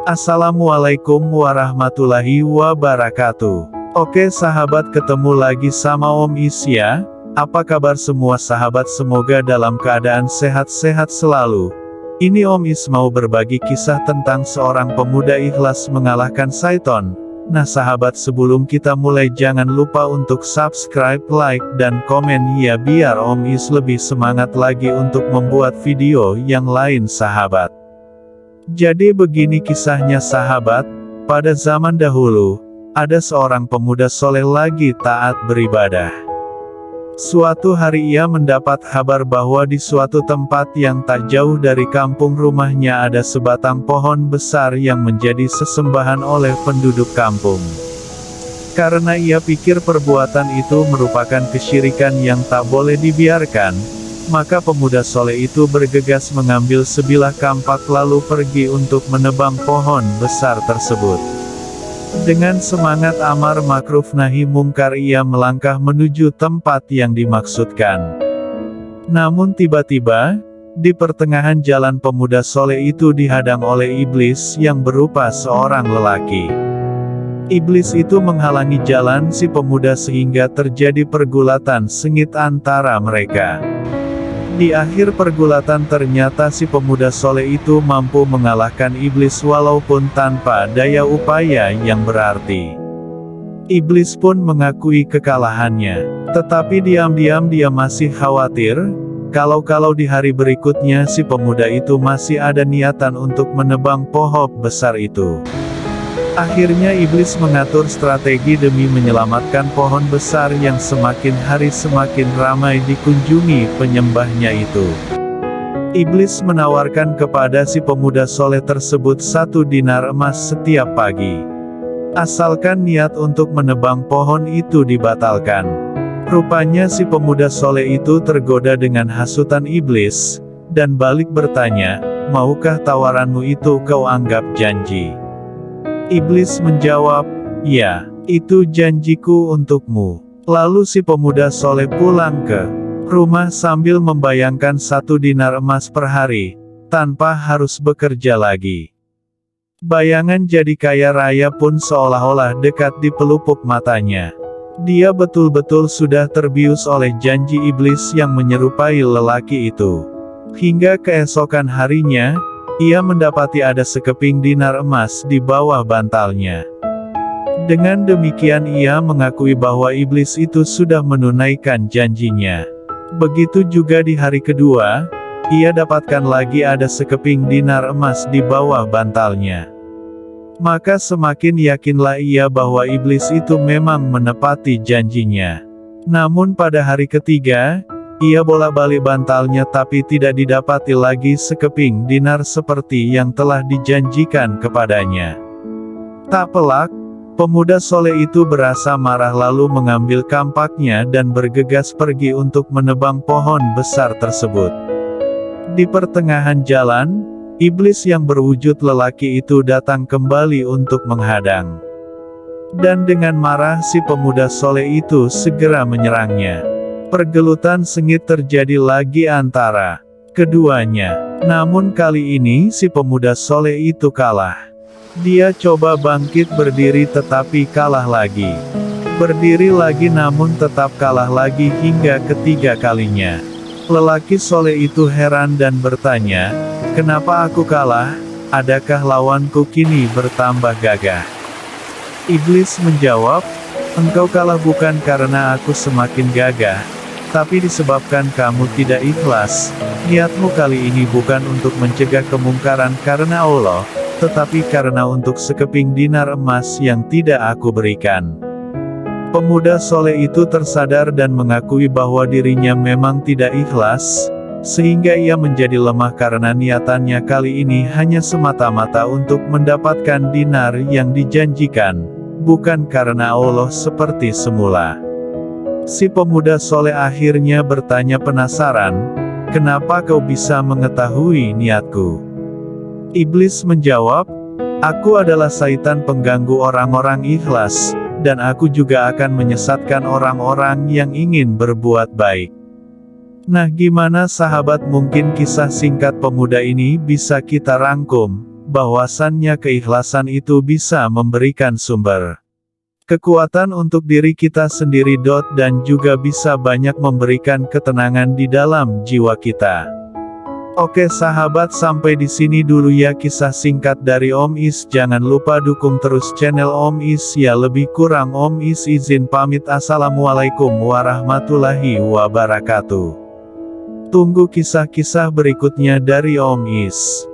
Assalamualaikum warahmatullahi wabarakatuh. Oke sahabat, ketemu lagi sama Om Is ya. Apa kabar semua sahabat, semoga dalam keadaan sehat-sehat selalu. Ini Om Is mau berbagi kisah tentang seorang pemuda ikhlas mengalahkan syaiton. Nah sahabat, sebelum kita mulai jangan lupa untuk subscribe, like, dan komen ya, biar Om Is lebih semangat lagi untuk membuat video yang lain sahabat. Jadi begini kisahnya sahabat, pada zaman dahulu, ada seorang pemuda soleh lagi taat beribadah. Suatu hari ia mendapat kabar bahwa di suatu tempat yang tak jauh dari kampung rumahnya ada sebatang pohon besar yang menjadi sesembahan oleh penduduk kampung. Karena ia pikir perbuatan itu merupakan kesyirikan yang tak boleh dibiarkan, maka pemuda soleh itu bergegas mengambil sebilah kampak lalu pergi untuk menebang pohon besar tersebut. Dengan semangat amar ma'ruf nahi mungkar ia melangkah menuju tempat yang dimaksudkan. Namun tiba-tiba, di pertengahan jalan pemuda soleh itu dihadang oleh iblis yang berupa seorang lelaki. Iblis itu menghalangi jalan si pemuda sehingga terjadi pergulatan sengit antara mereka. Di akhir pergulatan ternyata si pemuda soleh itu mampu mengalahkan iblis walaupun tanpa daya upaya yang berarti. Iblis pun mengakui kekalahannya. Tetapi diam-diam dia masih khawatir, kalau di hari berikutnya si pemuda itu masih ada niatan untuk menebang pohon besar itu. Akhirnya iblis mengatur strategi demi menyelamatkan pohon besar yang semakin hari semakin ramai dikunjungi penyembahnya itu. Iblis menawarkan kepada si pemuda soleh tersebut 1 dinar emas setiap pagi. Asalkan niat untuk menebang pohon itu dibatalkan. Rupanya si pemuda soleh itu tergoda dengan hasutan iblis, dan balik bertanya, "Maukah tawaranmu itu kau anggap janji?" Iblis menjawab, "Ya, itu janjiku untukmu." Lalu si pemuda soleh pulang ke rumah sambil membayangkan 1 dinar emas per hari, tanpa harus bekerja lagi. Bayangan jadi kaya raya pun seolah-olah dekat di pelupuk matanya. Dia betul-betul sudah terbius oleh janji iblis yang menyerupai lelaki itu. Hingga keesokan harinya, ia mendapati ada sekeping dinar emas di bawah bantalnya. Dengan demikian ia mengakui bahwa iblis itu sudah menunaikan janjinya. Begitu juga di hari kedua, ia dapatkan lagi ada sekeping dinar emas di bawah bantalnya. Maka semakin yakinlah ia bahwa iblis itu memang menepati janjinya. Namun pada hari ketiga, ia bolak-balik bantalnya tapi tidak didapati lagi sekeping dinar seperti yang telah dijanjikan kepadanya. Tak pelak, pemuda soleh itu berasa marah lalu mengambil kampaknya dan bergegas pergi untuk menebang pohon besar tersebut. Di pertengahan jalan, iblis yang berwujud lelaki itu datang kembali untuk menghadang. Dan dengan marah si pemuda soleh itu segera menyerangnya. Pergelutan sengit terjadi lagi antara keduanya. Namun kali ini si pemuda soleh itu kalah. Dia coba bangkit berdiri tetapi kalah lagi. Berdiri lagi namun tetap kalah lagi hingga ketiga kalinya. Lelaki soleh itu heran dan bertanya, "Kenapa aku kalah? Adakah lawanku kini bertambah gagah?" Iblis menjawab, "Engkau kalah bukan karena aku semakin gagah, tapi disebabkan kamu tidak ikhlas. Niatmu kali ini bukan untuk mencegah kemungkaran karena Allah, tetapi karena untuk sekeping dinar emas yang tidak aku berikan." Pemuda soleh itu tersadar dan mengakui bahwa dirinya memang tidak ikhlas, sehingga ia menjadi lemah karena niatannya kali ini hanya semata-mata untuk mendapatkan dinar yang dijanjikan, bukan karena Allah seperti semula. Si pemuda soleh akhirnya bertanya penasaran, "Kenapa kau bisa mengetahui niatku?" Iblis menjawab, "Aku adalah syaitan pengganggu orang-orang ikhlas, dan aku juga akan menyesatkan orang-orang yang ingin berbuat baik." Nah gimana sahabat, mungkin kisah singkat pemuda ini bisa kita rangkum bahwasannya keikhlasan itu bisa memberikan sumber kekuatan untuk diri kita sendiri. Dan juga bisa banyak memberikan ketenangan di dalam jiwa kita. Oke sahabat, sampai di sini dulu ya kisah singkat dari Om Is. Jangan lupa dukung terus channel Om Is ya. Lebih kurang Om Is izin pamit. Assalamualaikum warahmatullahi wabarakatuh. Tunggu kisah-kisah berikutnya dari Om Is.